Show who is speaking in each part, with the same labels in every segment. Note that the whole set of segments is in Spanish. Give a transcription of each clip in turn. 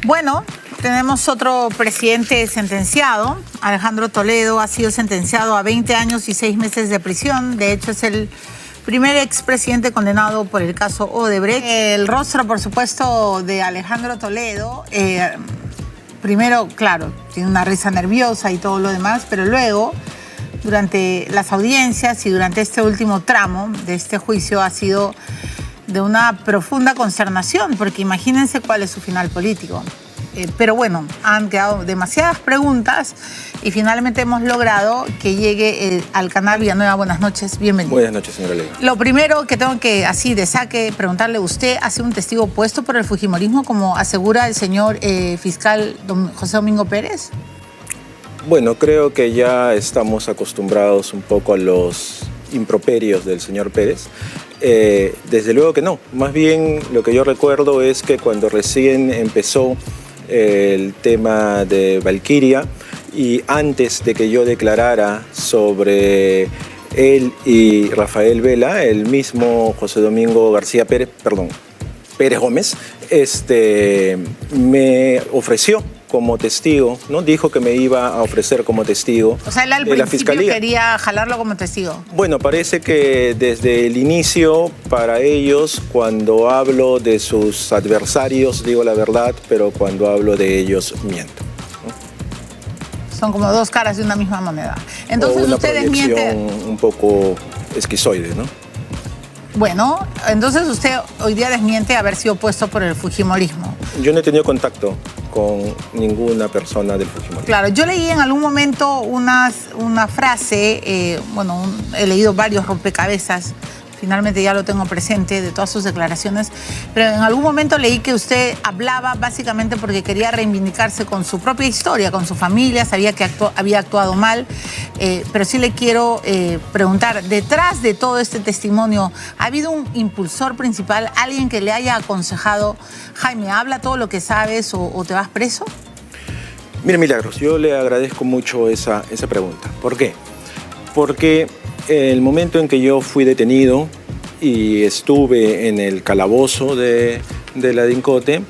Speaker 1: Bueno, tenemos otro presidente sentenciado. Alejandro Toledo ha sido sentenciado a 20 años y 6 meses de prisión. De hecho, es el primer expresidente condenado por el caso Odebrecht. El rostro, por supuesto, de Alejandro Toledo, primero, claro, tiene una risa nerviosa y todo lo demás, pero luego, durante las audiencias y durante este último tramo de este juicio, ha sido de una profunda consternación, porque imagínense cuál es su final político. Pero bueno, han quedado demasiadas preguntas y finalmente hemos logrado que llegue al canal Villanueva. Buenas noches, bienvenido.
Speaker 2: Buenas noches, señora Leiva.
Speaker 1: Lo primero que tengo que, así de saque, preguntarle, ¿usted ha sido un testigo opuesto por el fujimorismo, como asegura el señor fiscal José Domingo Pérez?
Speaker 2: Bueno, creo que ya estamos acostumbrados un poco a los improperios del señor Pérez. Desde luego que no. Más bien lo que yo recuerdo es que cuando recién empezó el tema de Valkyria y antes de que yo declarara sobre él y Rafael Vela, el mismo José Domingo Pérez Gómez, me ofreció como testigo, ¿no? Dijo que me iba a ofrecer como testigo.
Speaker 1: O sea, él al principio quería jalarlo como testigo.
Speaker 2: Bueno, parece que desde el inicio, para ellos, cuando hablo de sus adversarios, digo la verdad, pero cuando hablo de ellos, miento.
Speaker 1: Son como dos caras de una misma moneda. Entonces usted desmiente...
Speaker 2: un poco esquizoide, ¿no?
Speaker 1: Bueno, entonces usted hoy día desmiente haber sido puesto por el fujimorismo.
Speaker 2: Yo no he tenido contacto con ninguna persona del fujimorismo.
Speaker 1: Claro, yo leí en algún momento una frase, he leído varios rompecabezas, finalmente ya lo tengo presente de todas sus declaraciones, pero en algún momento leí que usted hablaba básicamente porque quería reivindicarse con su propia historia, con su familia, sabía que había actuado mal, pero sí le quiero preguntar, detrás de todo este testimonio, ¿ha habido un impulsor principal, alguien que le haya aconsejado, Jaime, habla todo lo que sabes o te vas preso?
Speaker 2: Mire, Milagros, yo le agradezco mucho esa pregunta. ¿Por qué? Porque el momento en que yo fui detenido y estuve en el calabozo de la DINCOTE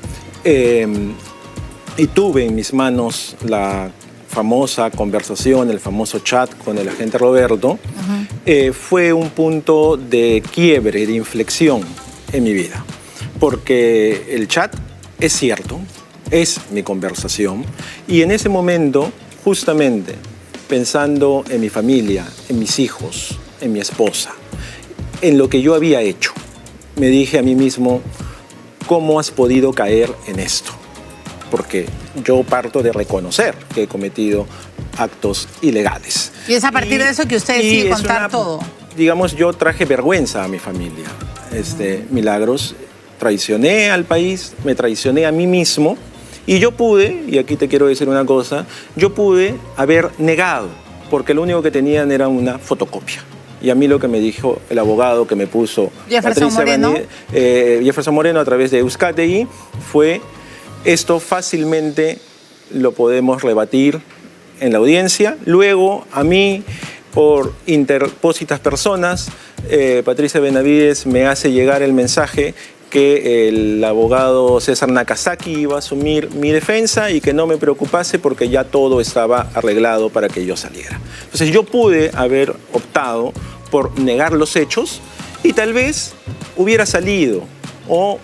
Speaker 2: y tuve en mis manos la famosa conversación, el famoso chat con el agente Roberto, fue un punto de quiebre, de inflexión en mi vida. Porque el chat es cierto, es mi conversación, y en ese momento, justamente, pensando en mi familia, en mis hijos, en mi esposa, en lo que yo había hecho, me dije a mí mismo, ¿cómo has podido caer en esto? Porque yo parto de reconocer que he cometido actos ilegales.
Speaker 1: Y es a partir de eso que usted decide contar todo.
Speaker 2: Digamos, yo traje vergüenza a mi familia. Milagros, traicioné al país, me traicioné a mí mismo. Y yo pude, y aquí te quiero decir una cosa, yo pude haber negado, porque lo único que tenían era una fotocopia. Y a mí lo que me dijo el abogado que me puso
Speaker 1: Jefferson
Speaker 2: Moreno a través de Euskategui fue, esto fácilmente lo podemos rebatir en la audiencia. Luego, a mí, por interpósitas personas, Patricia Benavides me hace llegar el mensaje que el abogado César Nakazaki iba a asumir mi defensa y que no me preocupase porque ya todo estaba arreglado para que yo saliera. Entonces yo pude haber optado por negar los hechos y tal vez hubiera salido o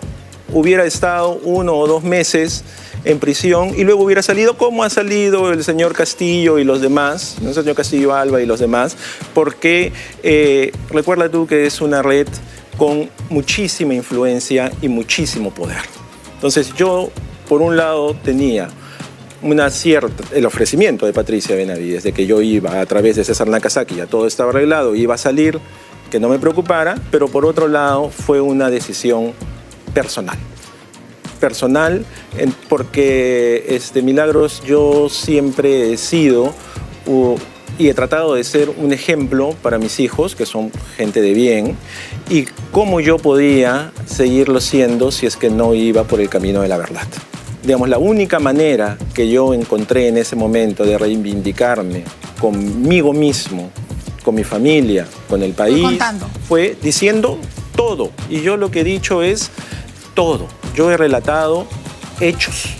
Speaker 2: hubiera estado 1 o 2 meses en prisión y luego hubiera salido como ha salido el señor Castillo y los demás, el señor Castillo Alba y los demás, porque recuerda tú que es una red con muchísima influencia y muchísimo poder. Entonces yo, por un lado, tenía el ofrecimiento de Patricia Benavides de que yo iba a través de César Nakazaki, ya todo estaba arreglado, iba a salir, que no me preocupara, pero por otro lado fue una decisión personal. Porque, Milagros, yo siempre he sido y he tratado de ser un ejemplo para mis hijos, que son gente de bien, y cómo yo podía seguirlo siendo si es que no iba por el camino de la verdad. Digamos, la única manera que yo encontré en ese momento de reivindicarme conmigo mismo, con mi familia, con el país, fue diciendo todo. Y yo lo que he dicho es todo. Yo he relatado hechos.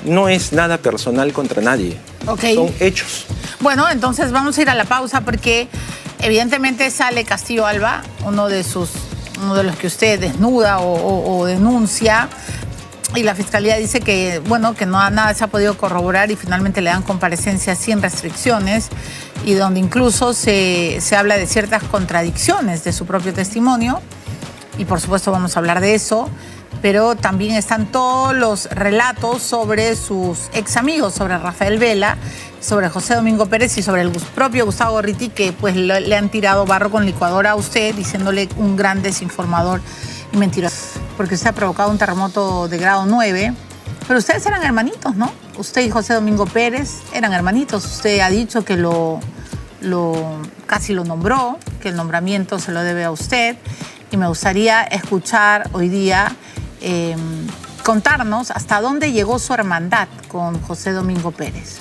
Speaker 2: no es nada personal contra nadie.
Speaker 1: Okay.
Speaker 2: Son hechos.
Speaker 1: Bueno, entonces vamos a ir a la pausa porque evidentemente sale Castillo Alba, uno de los que usted desnuda o denuncia, y la Fiscalía dice que, bueno, que nada se ha podido corroborar y finalmente le dan comparecencia sin restricciones y donde incluso se habla de ciertas contradicciones de su propio testimonio y por supuesto vamos a hablar de eso, pero también están todos los relatos sobre sus ex amigos, sobre Rafael Vela, sobre José Domingo Pérez y sobre el propio Gustavo Gorriti, que pues le han tirado barro con licuadora a usted, diciéndole un gran desinformador y mentiroso, porque usted ha provocado un terremoto de grado 9, pero ustedes eran hermanitos, ¿no? Usted y José Domingo Pérez eran hermanitos. Usted ha dicho que casi lo nombró, que el nombramiento se lo debe a usted, y me gustaría escuchar hoy día, contarnos hasta dónde llegó su hermandad con José Domingo Pérez.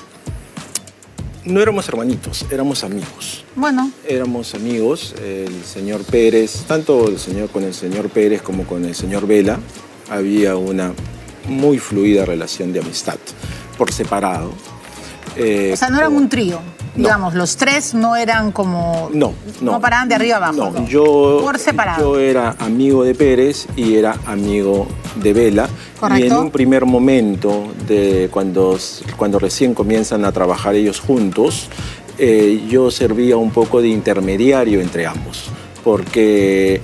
Speaker 2: No éramos hermanitos, éramos amigos.
Speaker 1: Bueno.
Speaker 2: Éramos amigos, el señor Pérez, tanto con el señor Pérez como con el señor Vela, había una muy fluida relación de amistad, por separado.
Speaker 1: O sea, no eran un trío, digamos, los tres no eran como... No paraban de arriba abajo.
Speaker 2: No,
Speaker 1: por separado.
Speaker 2: Yo era amigo de Pérez y era amigo de Vela.
Speaker 1: Correcto.
Speaker 2: Y en un primer momento, cuando recién comienzan a trabajar ellos juntos, yo servía un poco de intermediario entre ambos, porque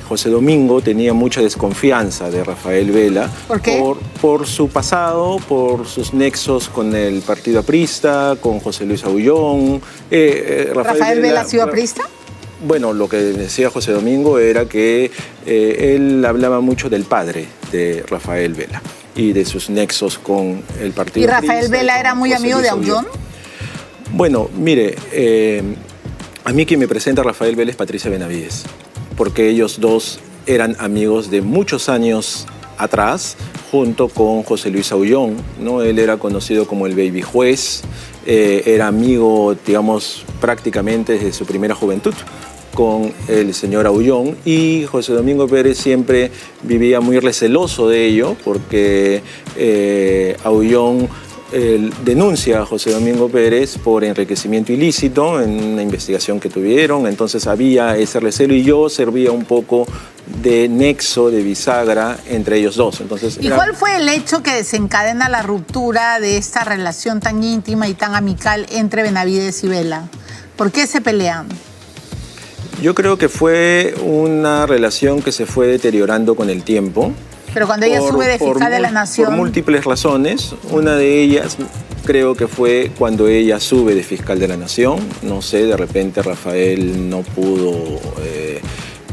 Speaker 2: José Domingo tenía mucha desconfianza de Rafael Vela.
Speaker 1: ¿Por qué?
Speaker 2: Por su pasado, por sus nexos con el partido aprista, con José Luis Aullón.
Speaker 1: ¿Rafael Vela ha sido aprista?
Speaker 2: Bueno, lo que decía José Domingo era que él hablaba mucho del padre de Rafael Vela y de sus nexos con el partido aprista.
Speaker 1: ¿Y Rafael Vela era muy amigo de Aullón?
Speaker 2: Bueno, mire, a mí quien me presenta a Rafael Vela es Patricia Benavides, porque ellos dos eran amigos de muchos años atrás, junto con José Luis Aullón, ¿no? Él era conocido como el Baby Juez, era amigo, digamos, prácticamente desde su primera juventud con el señor Aullón, y José Domingo Pérez siempre vivía muy receloso de ello, porque Aullón denuncia a José Domingo Pérez por enriquecimiento ilícito en una investigación que tuvieron, entonces había ese recelo y yo servía un poco de nexo, de bisagra entre ellos dos. Entonces,
Speaker 1: ¿y cuál fue el hecho que desencadena la ruptura de esta relación tan íntima y tan amical entre Benavides y Vela? ¿Por qué se pelean?
Speaker 2: Yo creo que fue una relación que se fue deteriorando con el tiempo.
Speaker 1: Pero cuando ella sube de fiscal de la Nación...
Speaker 2: Por múltiples razones. Una de ellas creo que fue cuando ella sube de fiscal de la Nación. No sé, de repente Rafael no pudo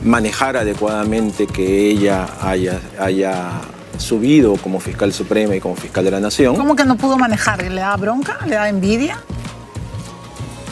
Speaker 2: manejar adecuadamente que ella haya subido como fiscal suprema y como fiscal de la Nación.
Speaker 1: ¿Cómo que no pudo manejar? ¿Le da bronca? ¿Le da envidia?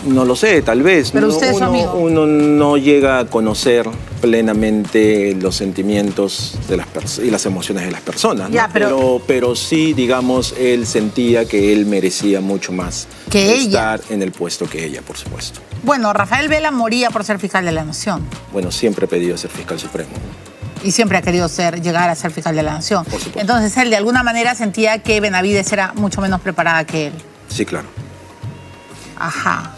Speaker 2: No lo sé, tal vez.
Speaker 1: Pero usted es su amigo.
Speaker 2: Uno no llega a conocer plenamente los sentimientos de y las emociones de las personas, ¿no?
Speaker 1: Ya,
Speaker 2: pero sí, digamos, él sentía que él merecía mucho más
Speaker 1: que
Speaker 2: estar en el puesto que ella, por supuesto.
Speaker 1: Bueno, Rafael Vela moría por ser fiscal de la Nación.
Speaker 2: Bueno, siempre ha pedido ser fiscal supremo, ¿no?
Speaker 1: Y siempre ha querido llegar a ser fiscal de la Nación.
Speaker 2: Por supuesto.
Speaker 1: Entonces él de alguna manera sentía que Benavides era mucho menos preparada que él.
Speaker 2: Sí, claro.
Speaker 1: Ajá,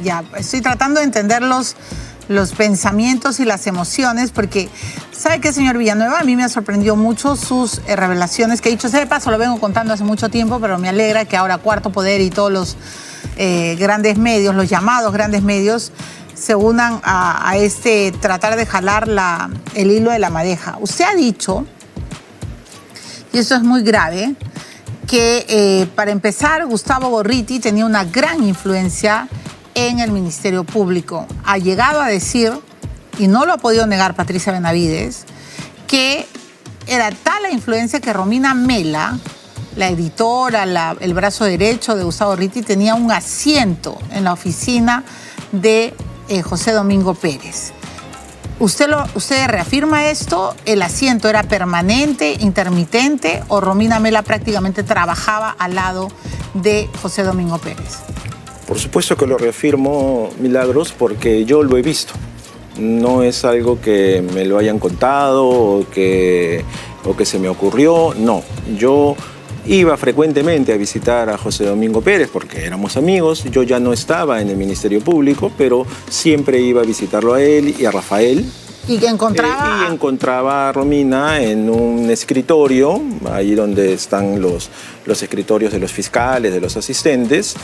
Speaker 1: ya. Estoy tratando de entender los pensamientos y las emociones, porque, ¿sabe qué, señor Villanueva? A mí me ha sorprendido mucho sus revelaciones, que dicho sea de paso, lo vengo contando hace mucho tiempo, pero me alegra que ahora Cuarto Poder y todos los grandes medios, los llamados grandes medios, se unan a este tratar de jalar el hilo de la madeja. Usted ha dicho, y esto es muy grave, que para empezar Gustavo Gorriti tenía una gran influencia en el Ministerio Público. Ha llegado a decir, y no lo ha podido negar Patricia Benavides, que era tal la influencia que Romina Mela, la editora, el brazo derecho de Gustavo Gorriti, tenía un asiento en la oficina de José Domingo Pérez. ¿Usted reafirma esto? ¿El asiento era permanente, intermitente, o Romina Mela prácticamente trabajaba al lado de José Domingo Pérez?
Speaker 2: Por supuesto que lo reafirmo, Milagros, porque yo lo he visto. No es algo que me lo hayan contado o que se me ocurrió. No, yo iba frecuentemente a visitar a José Domingo Pérez porque éramos amigos. Yo ya no estaba en el Ministerio Público, pero siempre iba a visitarlo a él y a Rafael.
Speaker 1: ¿Y que encontraba?
Speaker 2: Y encontraba a Romina en un escritorio, ahí donde están los escritorios de los fiscales, de los asistentes,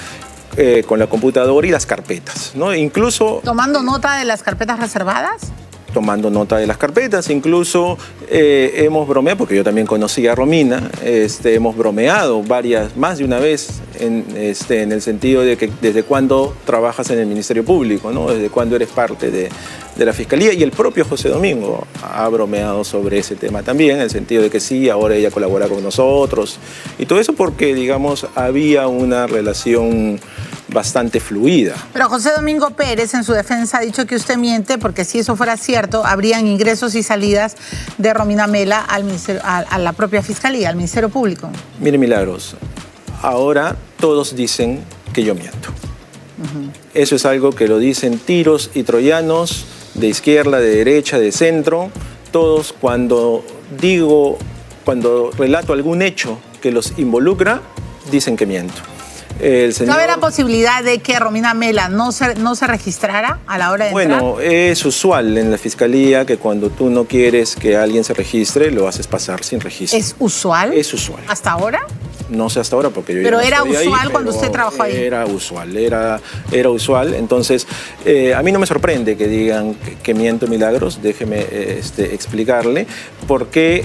Speaker 2: con la computadora y las carpetas, ¿no? Incluso...
Speaker 1: ¿Tomando nota de las carpetas reservadas?
Speaker 2: Tomando nota de las carpetas, incluso hemos bromeado, porque yo también conocí a Romina, hemos bromeado más de una vez en el sentido de que desde cuándo trabajas en el Ministerio Público, ¿no? Desde cuándo eres parte de la Fiscalía, y el propio José Domingo ha bromeado sobre ese tema también, en el sentido de que sí, ahora ella colabora con nosotros, y todo eso porque, digamos, había una relación bastante fluida.
Speaker 1: Pero José Domingo Pérez, en su defensa, ha dicho que usted miente porque si eso fuera cierto, habrían ingresos y salidas de Romina Mela a la propia Fiscalía, al Ministerio Público.
Speaker 2: Mire, Milagros, ahora todos dicen que yo miento. Eso es algo que lo dicen tiros y troyanos, de izquierda, de derecha, de centro. Todos cuando relato algún hecho que los involucra, dicen que miento.
Speaker 1: ¿No habrá posibilidad de que Romina Mela no se registrara a la hora de entrar?
Speaker 2: Bueno, es usual en la Fiscalía que cuando tú no quieres que alguien se registre, lo haces pasar sin registro.
Speaker 1: ¿Es usual?
Speaker 2: Es usual.
Speaker 1: ¿Hasta ahora?
Speaker 2: No sé hasta ahora porque yo
Speaker 1: pero
Speaker 2: ya no
Speaker 1: era
Speaker 2: estoy
Speaker 1: usual
Speaker 2: ahí,
Speaker 1: cuando usted trabajó ahí.
Speaker 2: Era usual, era usual. Entonces, a mí no me sorprende que digan que miento, Milagros. Déjeme explicarle. Porque,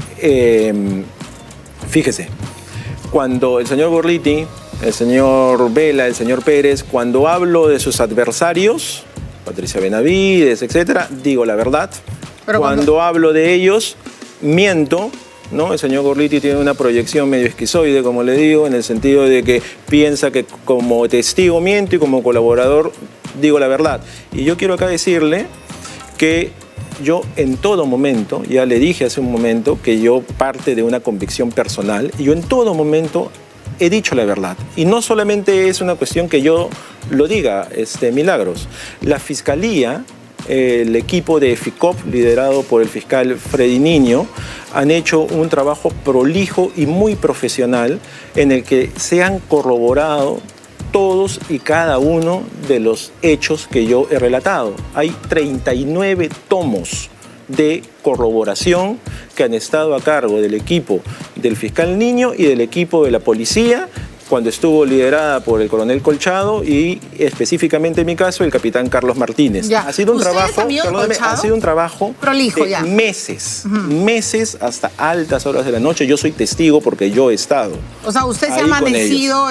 Speaker 2: fíjese, cuando el señor Gorliti, el señor Vela, el señor Pérez, cuando hablo de sus adversarios, Patricia Benavides, etcétera, digo la verdad. Pero cuando hablo de ellos, miento, ¿no? El señor Gorliti tiene una proyección medio esquizoide, como le digo, en el sentido de que piensa que como testigo miento y como colaborador digo la verdad. Y yo quiero acá decirle que yo en todo momento, ya le dije hace un momento, que yo parte de una convicción personal, y yo en todo momento he dicho la verdad. Y no solamente es una cuestión que yo lo diga, Milagros. La Fiscalía, el equipo de FICOP, liderado por el fiscal Freddy Niño, han hecho un trabajo prolijo y muy profesional en el que se han corroborado todos y cada uno de los hechos que yo he relatado. Hay 39 tomos de corroboración que han estado a cargo del equipo del fiscal Niño y del equipo de la policía, cuando estuvo liderada por el coronel Colchado y específicamente en mi caso el capitán Carlos Martínez.
Speaker 1: Ya.
Speaker 2: Ha sido un trabajo
Speaker 1: prolijo,
Speaker 2: de
Speaker 1: ya.
Speaker 2: meses hasta altas horas de la noche. Yo soy testigo porque yo he estado.
Speaker 1: O sea, usted se ha
Speaker 2: ahí
Speaker 1: amanecido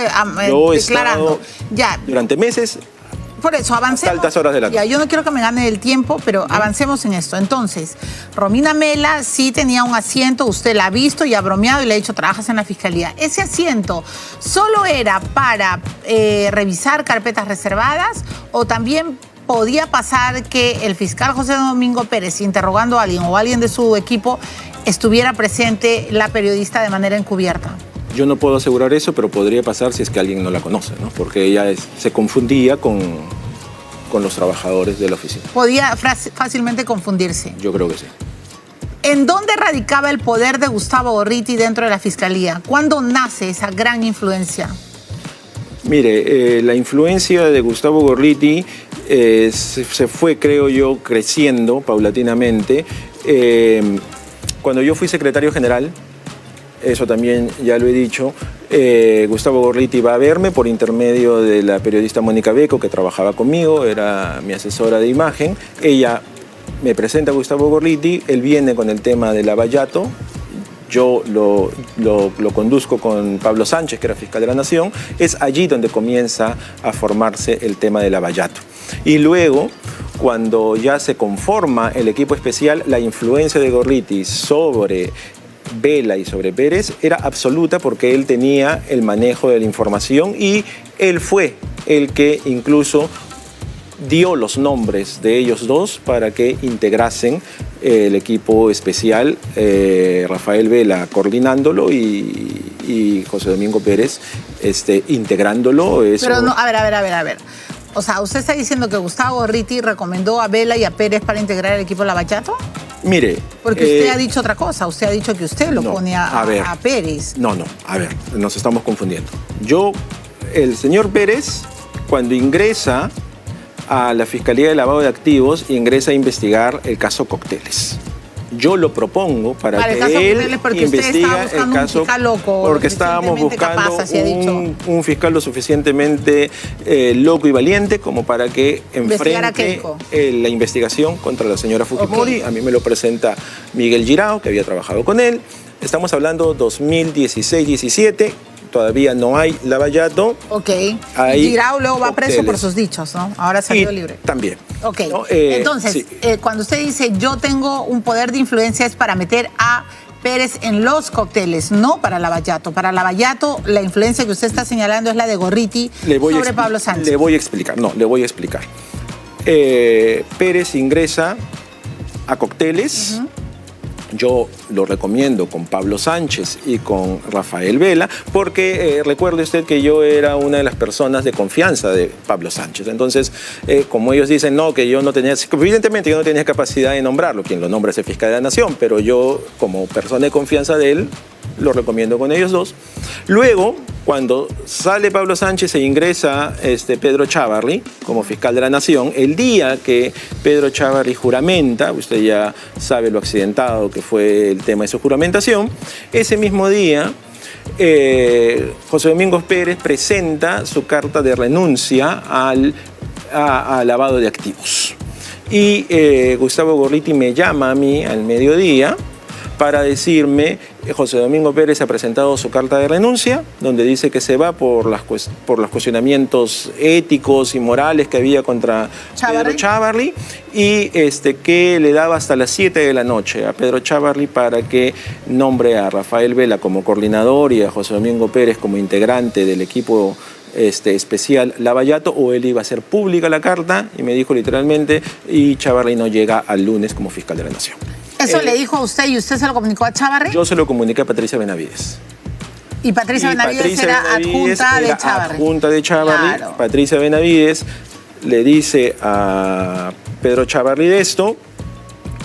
Speaker 1: declarando. Ya.
Speaker 2: Durante meses.
Speaker 1: Por eso, avancemos.
Speaker 2: Hasta altas horas de la noche.
Speaker 1: Ya, yo no quiero que me gane el tiempo, pero avancemos en esto. Entonces, Romina Mela sí tenía un asiento, usted la ha visto y ha bromeado y le ha dicho, trabajas en la Fiscalía. ¿Ese asiento solo era para revisar carpetas reservadas o también podía pasar que el fiscal José Domingo Pérez, interrogando a alguien o alguien de su equipo, estuviera presente la periodista de manera encubierta?
Speaker 2: Yo no puedo asegurar eso, pero podría pasar si es que alguien no la conoce, ¿no? Porque ella se confundía con los trabajadores de la oficina.
Speaker 1: Podía fácilmente confundirse.
Speaker 2: Yo creo que sí.
Speaker 1: ¿En dónde radicaba el poder de Gustavo Gorriti dentro de la Fiscalía? ¿Cuándo nace esa gran influencia?
Speaker 2: Mire, la influencia de Gustavo Gorriti se fue, creo yo, creciendo paulatinamente. Cuando yo fui secretario general, eso también ya lo he dicho, Gustavo Gorriti va a verme por intermedio de la periodista Mónica Beco, que trabajaba conmigo, era mi asesora de imagen. Ella me presenta a Gustavo Gorriti, él viene con el tema del Lavallato, yo lo conduzco con Pablo Sánchez, que era fiscal de la Nación. Es allí donde comienza a formarse el tema del Lavallato. Y luego, cuando ya se conforma el equipo especial, la influencia de Gorriti sobre Vela y sobre Pérez era absoluta porque él tenía el manejo de la información y él fue el que incluso dio los nombres de ellos dos para que integrasen el equipo especial, Rafael Vela coordinándolo y José Domingo Pérez integrándolo. Eso...
Speaker 1: Pero no, a ver. O sea, ¿usted está diciendo que Gustavo Gorriti recomendó a Vela y a Pérez para integrar el equipo Lavallato?
Speaker 2: Mire.
Speaker 1: Porque usted ha dicho otra cosa. Usted ha dicho que usted lo pone
Speaker 2: a
Speaker 1: Pérez.
Speaker 2: No, a ver, nos estamos confundiendo. El señor Pérez, cuando ingresa a la Fiscalía de Lavado de Activos, ingresa a investigar el caso Cócteles. Yo lo propongo para que él investigue el caso, porque estábamos buscando un fiscal lo suficientemente loco y valiente como para que enfrente la investigación contra la señora Fujimori. A mí me lo presenta Miguel Girao, que había trabajado con él. Estamos hablando 2016-17. Todavía no hay Lavallato.
Speaker 1: Ok. Girao luego va preso por sus dichos, ¿no? Ahora salió libre.
Speaker 2: También.
Speaker 1: Ok. ¿No? Entonces, cuando usted dice yo tengo un poder de influencia es para meter a Pérez en los cócteles, no para Lavallato. Para Lavallato, la influencia que usted está señalando es la de Gorriti sobre Pablo Sánchez.
Speaker 2: Le voy a explicar. Pérez ingresa a Cócteles. Yo lo recomiendo con Pablo Sánchez y con Rafael Vela, porque recuerde usted que yo era una de las personas de confianza de Pablo Sánchez. Entonces, como ellos dicen, no, que yo no tenía, evidentemente yo no tenía capacidad de nombrarlo, quien lo nombra es el fiscal de la Nación, pero yo, como persona de confianza de él, lo recomiendo con ellos dos. Luego, cuando sale Pablo Sánchez e ingresa Pedro Chávarri como fiscal de la Nación, el día que Pedro Chávarri juramenta, usted ya sabe lo accidentado que fue el tema de su juramentación, ese mismo día José Domingo Pérez presenta su carta de renuncia al lavado de activos. Y Gustavo Gorriti me llama a mí al mediodía para decirme, José Domingo Pérez ha presentado su carta de renuncia, donde dice que se va por los cuestionamientos éticos y morales que había contra Pedro Chávarri, y que le daba hasta las 7 de la noche a Pedro Chávarri para que nombre a Rafael Vela como coordinador y a José Domingo Pérez como integrante del equipo especial Lavallato, o él iba a hacer pública la carta, y me dijo literalmente, y Chávarri no llega al lunes como fiscal de la Nación.
Speaker 1: ¿Eso le dijo a usted y usted se lo comunicó a Chávarri?
Speaker 2: Yo se lo comuniqué a Patricia Benavides.
Speaker 1: ¿Y Patricia Benavides era adjunta de Chávarri?
Speaker 2: Adjunta de Chávarri.
Speaker 1: Claro.
Speaker 2: Patricia Benavides le dice a Pedro Chávarri de esto,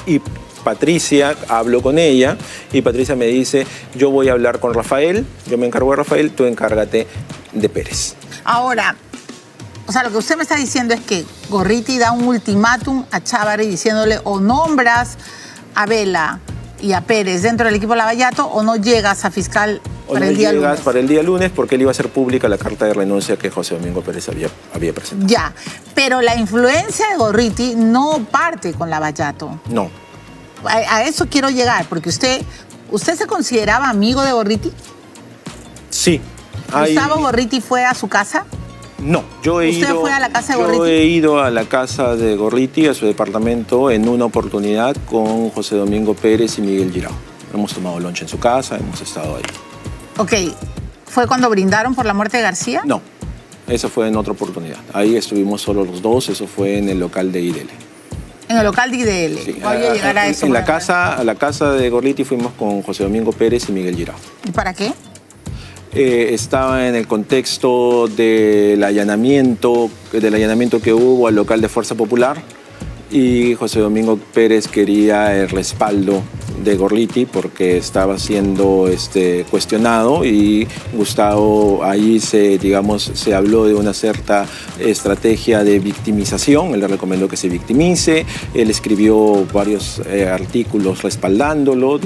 Speaker 2: y Patricia, hablo con ella, y Patricia me dice, yo voy a hablar con Rafael, yo me encargo de Rafael, tú encárgate de Pérez.
Speaker 1: Ahora, o sea, lo que usted me está diciendo es que Gorriti da un ultimátum a Chávarri diciéndole o nombras a Vela y a Pérez dentro del equipo Lavallato o no llegas a fiscal para el día lunes. No llegas
Speaker 2: para el día lunes porque él iba a hacer pública la carta de renuncia que José Domingo Pérez había presentado.
Speaker 1: Ya, pero la influencia de Gorriti no parte con Lavallato.
Speaker 2: No.
Speaker 1: A eso quiero llegar, porque ¿usted se consideraba amigo de Gorriti?
Speaker 2: Sí.
Speaker 1: ¿Gustavo Gorriti fue a su casa?
Speaker 2: No,
Speaker 1: ¿Usted fue a la casa de Gorriti?
Speaker 2: Yo he ido a la casa de Gorriti, a su departamento, en una oportunidad con José Domingo Pérez y Miguel Girao. Hemos tomado lunch en su casa, hemos estado ahí.
Speaker 1: Ok, ¿fue cuando brindaron por la muerte de García?
Speaker 2: No, eso fue en otra oportunidad. Ahí estuvimos solo los dos, eso fue en el local de IDL.
Speaker 1: En el local de IDL.
Speaker 2: Sí,
Speaker 1: voy a llegar a eso.
Speaker 2: A la casa de Gorriti fuimos con José Domingo Pérez y Miguel Girao.
Speaker 1: ¿Y para qué?
Speaker 2: Estaba en el contexto del allanamiento que hubo al local de Fuerza Popular, y José Domingo Pérez quería el respaldo de Gorriti porque estaba siendo cuestionado, y Gustavo ahí se habló de una cierta estrategia de victimización. Él le recomendó que se victimice, él escribió varios artículos respaldándolo,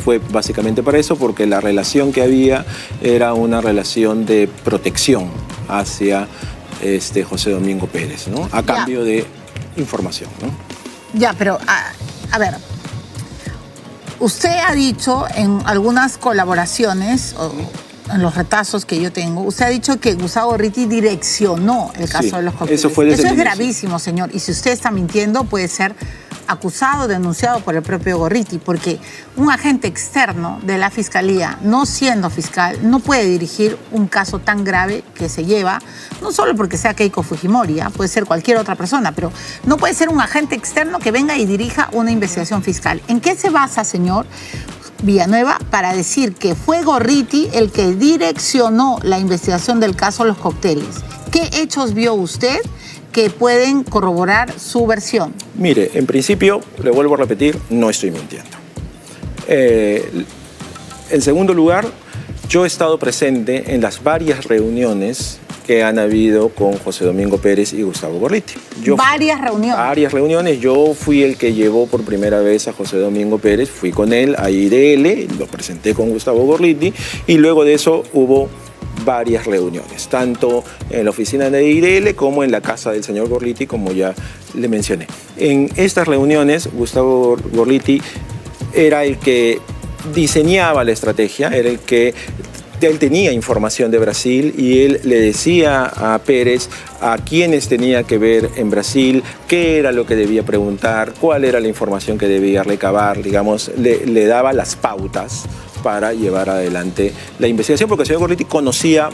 Speaker 2: fue básicamente para eso, porque la relación que había era una relación de protección hacia José Domingo Pérez, ¿no? A cambio de información, ¿no?
Speaker 1: Ya, pero a ver, usted ha dicho en algunas colaboraciones, o en los retazos que yo tengo, usted ha dicho que Gustavo Gorriti direccionó el caso de los cócteles.
Speaker 2: Eso es
Speaker 1: gravísimo, señor, y si usted está mintiendo puede ser acusado, denunciado por el propio Gorriti, porque un agente externo de la Fiscalía, no siendo fiscal, no puede dirigir un caso tan grave que se lleva, no solo porque sea Keiko Fujimori, puede ser cualquier otra persona, pero no puede ser un agente externo que venga y dirija una investigación fiscal. ¿En qué se basa, señor Villanueva, para decir que fue Gorriti el que direccionó la investigación del caso Los Cócteles? ¿Qué hechos vio usted que pueden corroborar su versión?
Speaker 2: Mire, en principio, le vuelvo a repetir, no estoy mintiendo. En segundo lugar, yo he estado presente en las varias reuniones que han habido con José Domingo Pérez y Gustavo Gorriti.
Speaker 1: ¿Varias reuniones?
Speaker 2: Varias reuniones. Yo fui el que llevó por primera vez a José Domingo Pérez, fui con él a IDL, lo presenté con Gustavo Gorriti y luego de eso hubo varias reuniones, tanto en la oficina de IDL como en la casa del señor Gorriti, como ya le mencioné. En estas reuniones, Gustavo Gorriti era el que diseñaba la estrategia, era el que él tenía información de Brasil y él le decía a Pérez a quiénes tenía que ver en Brasil, qué era lo que debía preguntar, cuál era la información que debía recabar, digamos, le daba las pautas para llevar adelante la investigación, porque el señor Gorriti conocía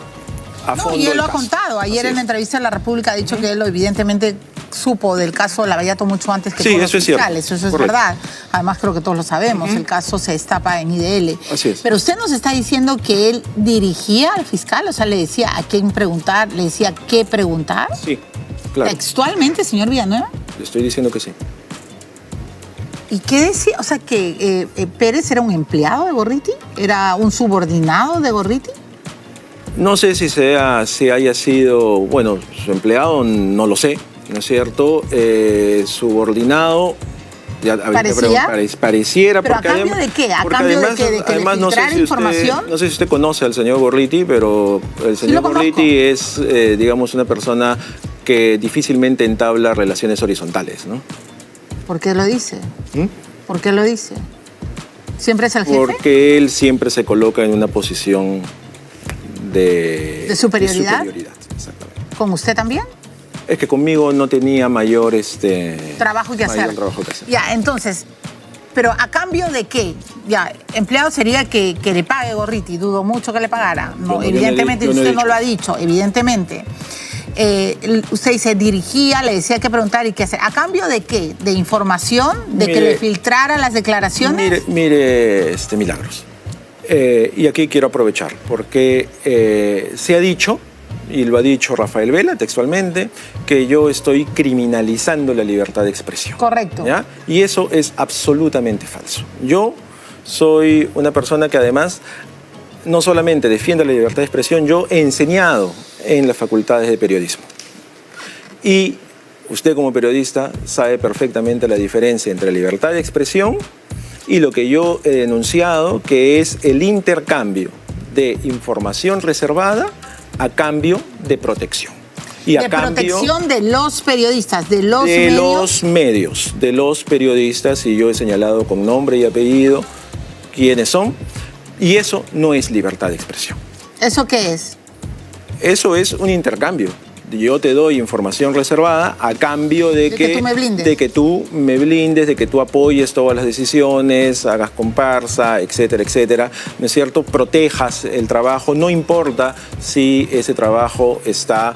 Speaker 2: a fondo
Speaker 1: y él lo ha
Speaker 2: caso.
Speaker 1: contado. Ayer en la entrevista de La República ha dicho que él evidentemente supo del caso Lavallato mucho antes que
Speaker 2: sí,
Speaker 1: todos los
Speaker 2: eso es cierto.
Speaker 1: fiscales. Eso es
Speaker 2: Correcto.
Speaker 1: verdad. Además, creo que todos lo sabemos. El caso se destapa en IDL.
Speaker 2: Así es.
Speaker 1: Pero usted nos está diciendo que él dirigía al fiscal, o sea, le decía a quién preguntar, le decía qué preguntar.
Speaker 2: Sí, claro.
Speaker 1: Textualmente, señor Villanueva.
Speaker 2: Le estoy diciendo que sí.
Speaker 1: ¿Y qué decía? O sea, que Pérez era un empleado de Gorriti, era un subordinado de Gorriti.
Speaker 2: No sé si haya sido, bueno, su empleado, no lo sé, ¿no es cierto? Subordinado, ya
Speaker 1: ¿Parecía?
Speaker 2: Pareciera.
Speaker 1: ¿Pero
Speaker 2: porque
Speaker 1: a cambio de qué? ¿A
Speaker 2: porque
Speaker 1: cambio
Speaker 2: además,
Speaker 1: de que le
Speaker 2: además,
Speaker 1: filtrara información?
Speaker 2: No sé si usted conoce al señor Gorriti, pero el
Speaker 1: Sí,
Speaker 2: señor
Speaker 1: lo
Speaker 2: Gorriti es, digamos, una persona que difícilmente entabla relaciones horizontales, ¿no?
Speaker 1: ¿Por qué lo dice?
Speaker 2: ¿Mm?
Speaker 1: ¿Por qué lo dice? ¿Siempre es el jefe?
Speaker 2: Porque él siempre se coloca en una posición
Speaker 1: ¿De superioridad?
Speaker 2: Exactamente.
Speaker 1: ¿Con usted también?
Speaker 2: Es que conmigo no tenía mayor
Speaker 1: Trabajo que hacer.
Speaker 2: trabajo que hacer.
Speaker 1: Ya, entonces, pero ¿a cambio de qué? Ya, empleado sería que le pague Gorriti, dudo mucho que le pagara. No,
Speaker 2: no
Speaker 1: evidentemente,
Speaker 2: yo no he
Speaker 1: usted
Speaker 2: dicho.
Speaker 1: no lo ha dicho, evidentemente. Usted dice, dirigía, le decía qué preguntar y qué hacer. ¿A cambio de qué? ¿De información? ¿De que le filtrara las declaraciones?
Speaker 2: Mire, Milagros. Y aquí quiero aprovechar, porque se ha dicho, y lo ha dicho Rafael Vela textualmente, que yo estoy criminalizando la libertad de expresión.
Speaker 1: Correcto.
Speaker 2: ¿Ya? Y eso es absolutamente falso. Yo soy una persona que además no solamente defiende la libertad de expresión, yo he enseñado en las facultades de periodismo. Y usted como periodista sabe perfectamente la diferencia entre libertad de expresión y lo que yo he denunciado, que es el intercambio de información reservada a cambio de protección. Y a cambio
Speaker 1: protección de los periodistas, de los
Speaker 2: de
Speaker 1: medios.
Speaker 2: los medios, de los periodistas, y yo he señalado con nombre y apellido quiénes son, y eso no es libertad de expresión.
Speaker 1: ¿Eso qué es?
Speaker 2: Eso es un intercambio. Yo te doy información reservada a cambio de
Speaker 1: que tú me blindes.
Speaker 2: de que tú me blindes, de que tú apoyes todas las decisiones, hagas comparsa, etcétera, etcétera, ¿no es cierto? Protejas el trabajo, no importa si ese trabajo está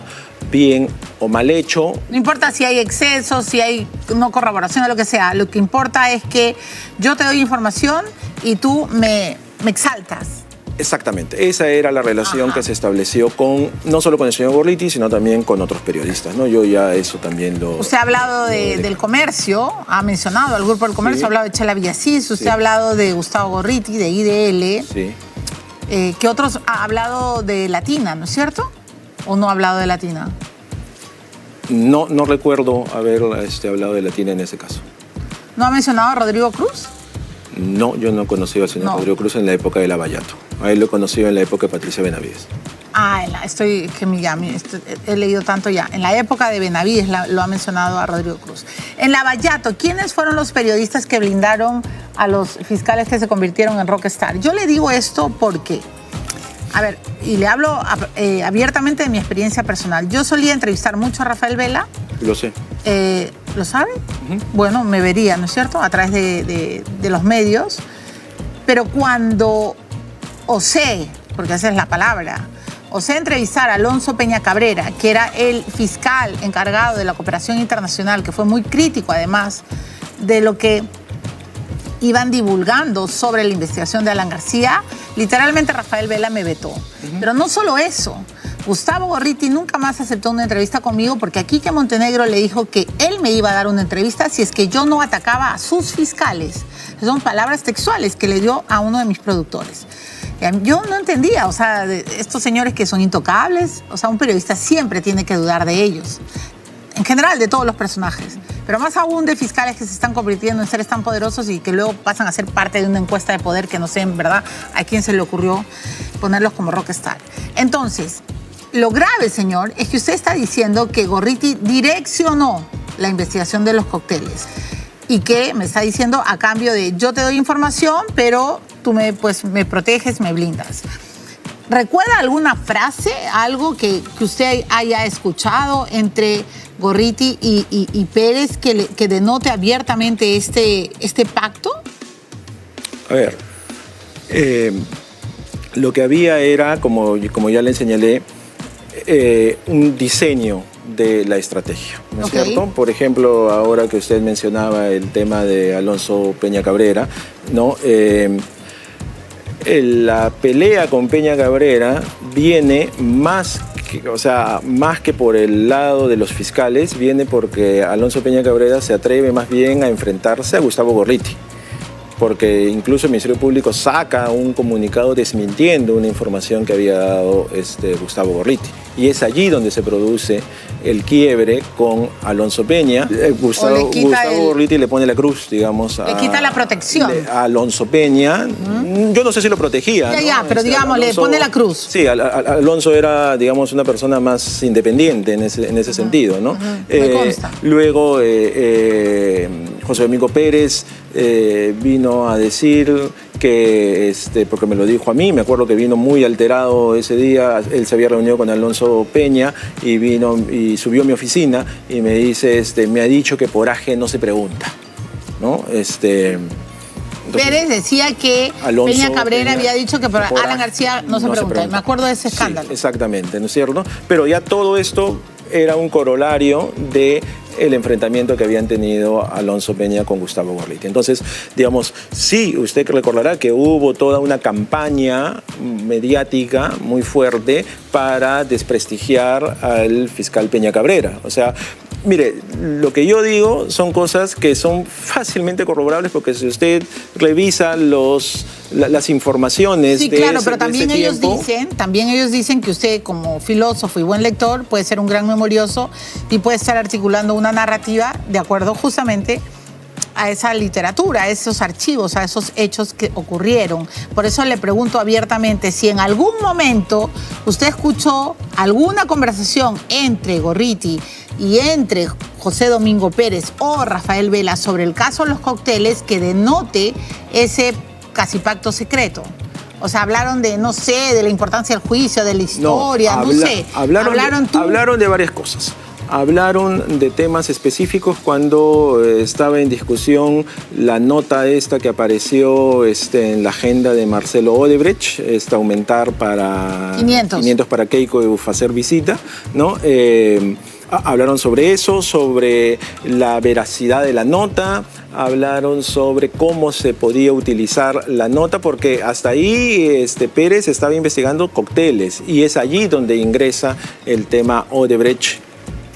Speaker 2: bien o mal hecho.
Speaker 1: No importa si hay excesos, si hay no corroboración o lo que sea. Lo que importa es que yo te doy información y tú me exaltas.
Speaker 2: Exactamente, esa era la relación
Speaker 1: Ajá.
Speaker 2: que se estableció no solo con el señor Gorriti, sino también con otros periodistas, ¿no? Yo ya eso también lo...
Speaker 1: Usted ha hablado del comercio, ha mencionado al Grupo del Comercio,
Speaker 2: Sí.
Speaker 1: ha hablado de Chela Villasís, usted
Speaker 2: Sí.
Speaker 1: ha hablado de Gustavo Gorriti, de IDL.
Speaker 2: Sí.
Speaker 1: ¿Qué otros ha hablado de Latina, no es cierto? ¿O no ha hablado de Latina?
Speaker 2: No recuerdo haber hablado de Latina en ese caso.
Speaker 1: ¿No ha mencionado a Rodrigo Cruz?
Speaker 2: No, yo no conocí al señor
Speaker 1: No.
Speaker 2: Rodrigo Cruz en la época de Lavallato. A él lo he conocido en la época de Patricia Benavides.
Speaker 1: He leído tanto ya. En la época de Benavides lo ha mencionado a Rodrigo Cruz. En Lavallato, ¿quiénes fueron los periodistas que blindaron a los fiscales que se convirtieron en rockstar? Yo le digo esto porque, a ver, y le hablo abiertamente de mi experiencia personal. Yo solía entrevistar mucho a Rafael Vela.
Speaker 2: Lo sé.
Speaker 1: ¿Lo sabe? Bueno, me vería, ¿no es cierto?, a través de los medios. Pero cuando osé, porque esa es la palabra, osé entrevistar a Alonso Peña Cabrera, que era el fiscal encargado de la cooperación internacional, que fue muy crítico además de lo que iban divulgando sobre la investigación de Alan García, literalmente Rafael Vela me vetó. Pero no solo eso, Gustavo Gorriti nunca más aceptó una entrevista conmigo porque a Quique Montenegro le dijo que él me iba a dar una entrevista si es que yo no atacaba a sus fiscales. Son palabras textuales que le dio a uno de mis productores. Yo no entendía, o sea, de estos señores que son intocables, o sea, un periodista siempre tiene que dudar de ellos. En general, de todos los personajes. Pero más aún de fiscales que se están convirtiendo en seres tan poderosos y que luego pasan a ser parte de una encuesta de poder que no sé en verdad a quién se le ocurrió ponerlos como rockstar. Entonces, lo grave, señor, es que usted está diciendo que Gorriti direccionó la investigación de los cócteles y que me está diciendo a cambio de yo te doy información, pero tú me proteges, me blindas. ¿Recuerda alguna frase, algo que usted haya escuchado entre Gorriti y Pérez que denote abiertamente este pacto?
Speaker 2: A ver, lo que había era, como ya le señalé, un diseño de la estrategia, ¿no es cierto? Por ejemplo, ahora que usted mencionaba el tema de Alonso Peña Cabrera, ¿no? La pelea con Peña Cabrera viene más que por el lado de los fiscales, viene porque Alonso Peña Cabrera se atreve más bien a enfrentarse a Gustavo Gorriti. Porque incluso el Ministerio Público saca un comunicado desmintiendo una información que había dado Gustavo Gorriti. Y es allí donde se produce el quiebre con Alonso Peña. Gustavo Gorriti le pone la cruz, digamos.
Speaker 1: Le quita la protección.
Speaker 2: A Alonso Peña. Yo no sé si lo protegía.
Speaker 1: Ya, pero digamos, Alonso, le pone la cruz.
Speaker 2: Sí, Alonso era, digamos, una persona más independiente en ese sentido, ¿no?
Speaker 1: Me consta.
Speaker 2: Luego, José Domingo Pérez vino a decir que, porque me lo dijo a mí, me acuerdo que vino muy alterado ese día, él se había reunido con Alonso Peña y vino y subió a mi oficina y me dice, me ha dicho que por AG no se pregunta, ¿no? Entonces,
Speaker 1: Pérez decía que Peña Cabrera había dicho que por Alan García no se pregunta. Me acuerdo de ese escándalo.
Speaker 2: Sí, exactamente, ¿no es cierto? Pero ya todo esto era un corolario de el enfrentamiento que habían tenido Alonso Peña con Gustavo Gorriti. Entonces, digamos, sí, usted recordará que hubo toda una campaña mediática muy fuerte para desprestigiar al fiscal Peña Cabrera. O sea, mire, lo que yo digo son cosas que son fácilmente corroborables porque si usted revisa las informaciones
Speaker 1: sí, claro, pero también ellos dicen que usted como filósofo y buen lector puede ser un gran memorioso y puede estar articulando una narrativa de acuerdo justamente a esa literatura, a esos archivos, a esos hechos que ocurrieron. Por eso le pregunto abiertamente si en algún momento usted escuchó alguna conversación entre Gorriti y entre José Domingo Pérez o Rafael Vela sobre el caso de los cócteles que denote ese casi pacto secreto. O sea, hablaron de, no sé, de la importancia del juicio, de la historia, no sé.
Speaker 2: Hablaron de varias cosas. Hablaron de temas específicos cuando estaba en discusión la nota esta que apareció en la agenda de Marcelo Odebrecht, aumentar para 500 para Keiko hacer visita, ¿no? Hablaron sobre eso, sobre la veracidad de la nota, hablaron sobre cómo se podía utilizar la nota, porque hasta ahí Pérez estaba investigando cócteles y es allí donde ingresa el tema Odebrecht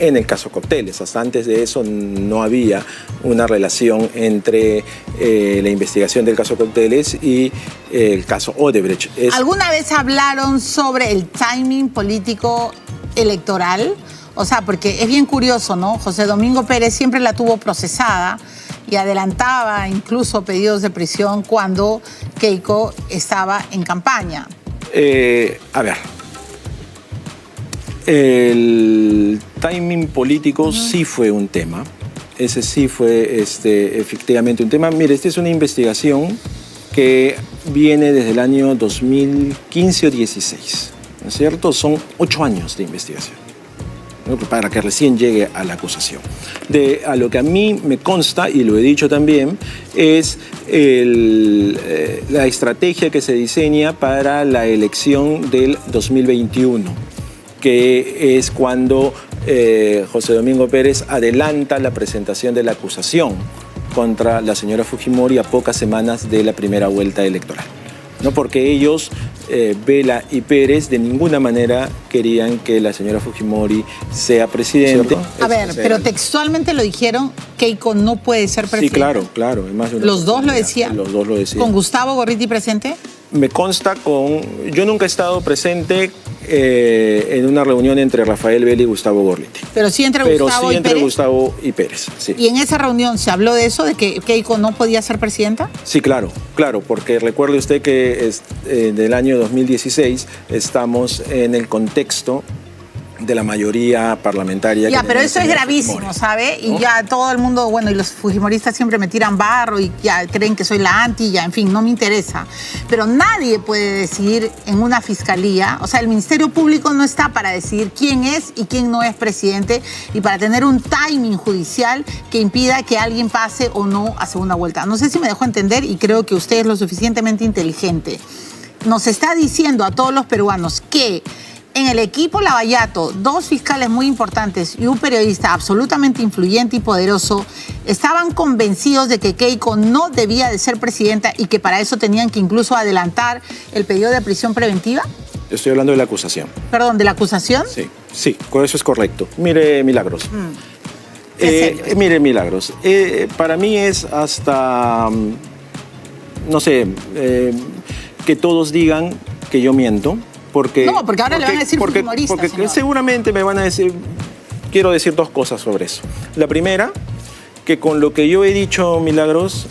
Speaker 2: en el caso cócteles. Hasta antes de eso no había una relación entre la investigación del caso cócteles y el caso Odebrecht.
Speaker 1: ¿Alguna vez hablaron sobre el timing político electoral? O sea, porque es bien curioso, ¿no? José Domingo Pérez siempre la tuvo procesada y adelantaba incluso pedidos de prisión cuando Keiko estaba en campaña.
Speaker 2: A ver, el timing político sí fue un tema. Ese sí fue efectivamente un tema. Mire, esta es una investigación que viene desde el año 2015 o 16, ¿no es cierto? Son 8 años de investigación, ¿no? Para que recién llegue a la acusación. A lo que a mí me consta, y lo he dicho también, es la estrategia que se diseña para la elección del 2021, que es cuando José Domingo Pérez adelanta la presentación de la acusación contra la señora Fujimori a pocas semanas de la primera vuelta electoral. ¿no? Porque ellos, Vela y Pérez, de ninguna manera querían que la señora Fujimori sea presidente.
Speaker 1: A ver, pero textualmente lo dijeron, Keiko no puede ser presidente.
Speaker 2: Sí, claro.
Speaker 1: ¿Los dos lo decían?
Speaker 2: Los dos lo decían.
Speaker 1: ¿Con Gustavo Gorriti presente?
Speaker 2: Me consta yo nunca he estado presente en una reunión entre Rafael Vela y Gustavo Gorriti.
Speaker 1: Pero sí entre Gustavo y Pérez.
Speaker 2: Gustavo y Pérez, sí.
Speaker 1: ¿Y en esa reunión se habló de eso, de que Keiko no podía ser presidenta?
Speaker 2: Sí, claro, porque recuerde usted que del año 2016 estamos en el contexto de la mayoría parlamentaria.
Speaker 1: Ya, pero eso es gravísimo, ¿sabe? Y ya todo el mundo, bueno, y los fujimoristas siempre me tiran barro y ya creen que soy la anti, ya, en fin, no me interesa. Pero nadie puede decidir en una fiscalía, o sea, el Ministerio Público no está para decidir quién es y quién no es presidente y para tener un timing judicial que impida que alguien pase o no a segunda vuelta. No sé si me dejo entender y creo que usted es lo suficientemente inteligente. Nos está diciendo a todos los peruanos que en el equipo Lavallato, 2 fiscales muy importantes y un periodista absolutamente influyente y poderoso estaban convencidos de que Keiko no debía de ser presidenta y que para eso tenían que incluso adelantar el pedido de prisión preventiva.
Speaker 2: Estoy hablando de la acusación.
Speaker 1: Perdón, ¿de la acusación?
Speaker 2: Sí, eso es correcto. Mire, Milagros. Mire, Milagros. Para mí es hasta, no sé, que todos digan que yo miento. Porque
Speaker 1: ahora le van a decir fujimorista,
Speaker 2: porque seguramente me van a decir, quiero decir 2 cosas sobre eso. La primera, que con lo que yo he dicho, Milagros,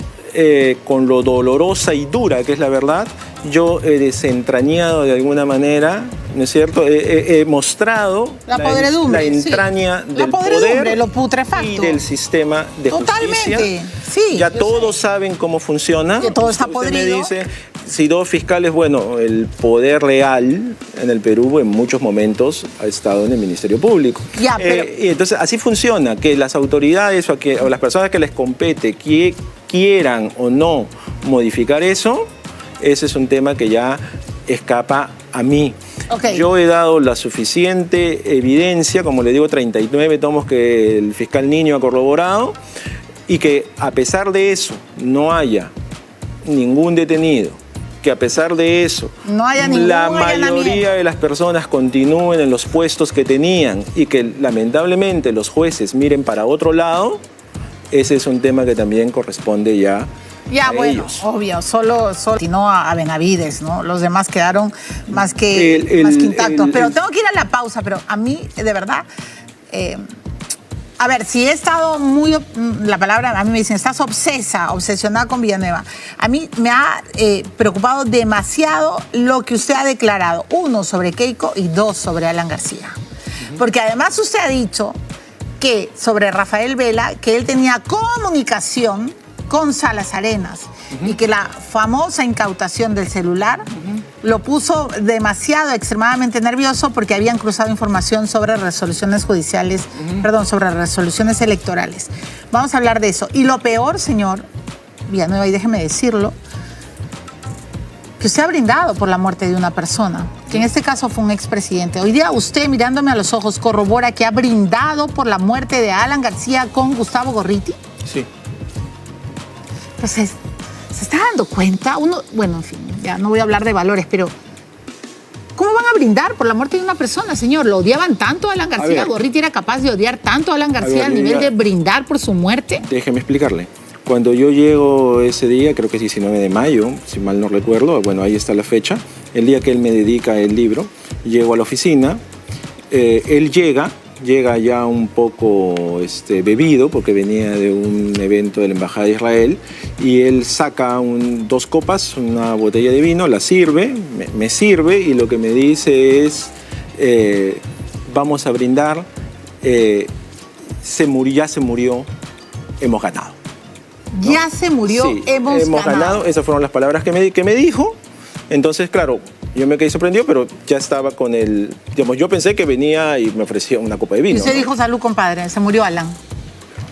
Speaker 2: con lo dolorosa y dura que es la verdad, yo he desentrañado de alguna manera, ¿no es cierto? He mostrado
Speaker 1: la podredumbre,
Speaker 2: la entraña del poder
Speaker 1: lo putrefacto
Speaker 2: y del sistema de justicia.
Speaker 1: Totalmente, sí.
Speaker 2: Ya todos saben cómo funciona.
Speaker 1: Que todo está podrido.
Speaker 2: Me dice, si 2 fiscales, bueno, el poder real en el Perú en muchos momentos ha estado en el Ministerio Público.
Speaker 1: Ya, pero...
Speaker 2: y entonces así funciona, que las autoridades o las personas que les compete quieran o no modificar eso, ese es un tema que ya escapa a mí.
Speaker 1: Okay.
Speaker 2: Yo he dado la suficiente evidencia, como le digo, 39 tomos que el fiscal Niño ha corroborado, y que a pesar de eso no haya ningún detenido, que a pesar de eso
Speaker 1: no haya ningún
Speaker 2: la mayoría de las personas continúen en los puestos que tenían y que lamentablemente los jueces miren para otro lado, ese es un tema que también corresponde ya a
Speaker 1: bueno,
Speaker 2: ellos.
Speaker 1: obvio, solo sino a Benavides, ¿no? Los demás quedaron más que intactos. Pero tengo que ir a la pausa, pero a mí, de verdad, a ver, si he estado la palabra, a mí me dicen, estás obsesionada con Villanueva. A mí me ha preocupado demasiado lo que usted ha declarado. 1, sobre Keiko y 2, sobre Alan García. Porque además usted ha dicho que sobre Rafael Vela, que él tenía comunicación con Salas Arenas y que la famosa incautación del celular lo puso demasiado, extremadamente nervioso porque habían cruzado información sobre resoluciones judiciales, sobre resoluciones electorales. Vamos a hablar de eso. Y lo peor, señor Villanueva, y déjeme decirlo, que usted ha brindado por la muerte de una persona, que en este caso fue un expresidente. Hoy día usted, mirándome a los ojos, corrobora que ha brindado por la muerte de Alan García con Gustavo Gorriti.
Speaker 2: Sí.
Speaker 1: Entonces, ¿se está dando cuenta? Bueno, en fin, ya no voy a hablar de valores, pero ¿cómo van a brindar por la muerte de una persona, señor? ¿Lo odiaban tanto a Alan García? ¿Gorriti era capaz de odiar tanto a Alan García al nivel de brindar por su muerte?
Speaker 2: Déjeme explicarle. Cuando yo llego ese día, creo que es 19 de mayo, si mal no recuerdo, bueno, ahí está la fecha, el día que él me dedica el libro, llego a la oficina, él llega ya un poco bebido, porque venía de un evento de la Embajada de Israel, y él saca 2 copas, una botella de vino, la sirve, me sirve, y lo que me dice es, vamos a brindar, ya se murió, hemos ganado. ¿No?
Speaker 1: Ya se murió,
Speaker 2: sí,
Speaker 1: hemos ganado.
Speaker 2: Esas fueron las palabras que me dijo. Entonces, claro, yo me quedé sorprendido, pero ya estaba con el... Digamos, yo pensé que venía y me ofrecía una copa de vino.
Speaker 1: Y usted
Speaker 2: ¿no?
Speaker 1: dijo, salud, compadre, se murió Alan.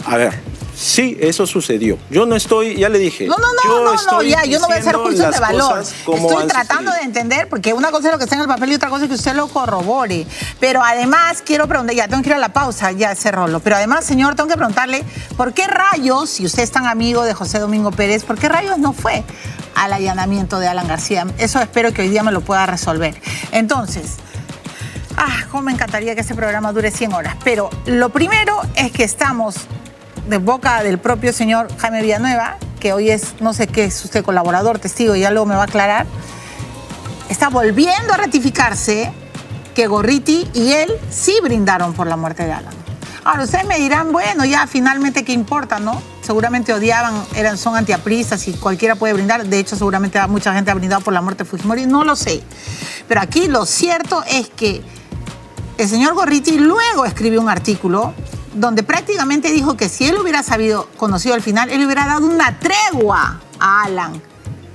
Speaker 2: A ver, sí, eso sucedió. Yo no estoy, ya le dije.
Speaker 1: No, yo no voy a hacer juicios de valor. Estoy tratando de entender, porque una cosa es lo que está en el papel y otra cosa es que usted lo corrobore. Pero además, quiero preguntar, ya tengo que ir a la pausa, ya ese rolo. Pero además, señor, tengo que preguntarle, ¿por qué rayos, si usted es tan amigo de José Domingo Pérez, por qué rayos no fue al allanamiento de Alan García. Eso espero que hoy día me lo pueda resolver. Entonces, cómo me encantaría que este programa dure 100 horas. Pero lo primero es que estamos de boca del propio señor Jaime Villanueva, que hoy es, no sé qué es usted, colaborador, testigo, ya luego me va a aclarar, está volviendo a ratificarse que Gorriti y él sí brindaron por la muerte de Alan. Ahora, ustedes me dirán, bueno, ya finalmente qué importa, ¿no? Seguramente odiaban, son antiapristas y cualquiera puede brindar. De hecho, seguramente mucha gente ha brindado por la muerte de Fujimori, no lo sé. Pero aquí lo cierto es que el señor Gorriti luego escribió un artículo donde prácticamente dijo que si él hubiera conocido al final, él hubiera dado una tregua a Alan.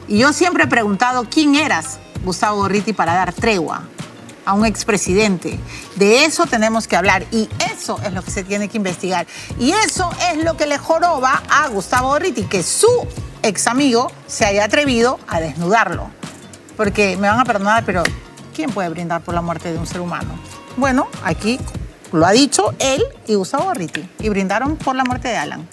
Speaker 1: Y yo siempre he preguntado, ¿quién eras, Gustavo Gorriti, para dar tregua a un expresidente? De eso tenemos que hablar y eso es lo que se tiene que investigar. Y eso es lo que le joroba a Gustavo Gorriti, que su ex amigo se haya atrevido a desnudarlo. Porque me van a perdonar, pero ¿quién puede brindar por la muerte de un ser humano? Bueno, aquí lo ha dicho él y Gustavo Gorriti, y brindaron por la muerte de Alan.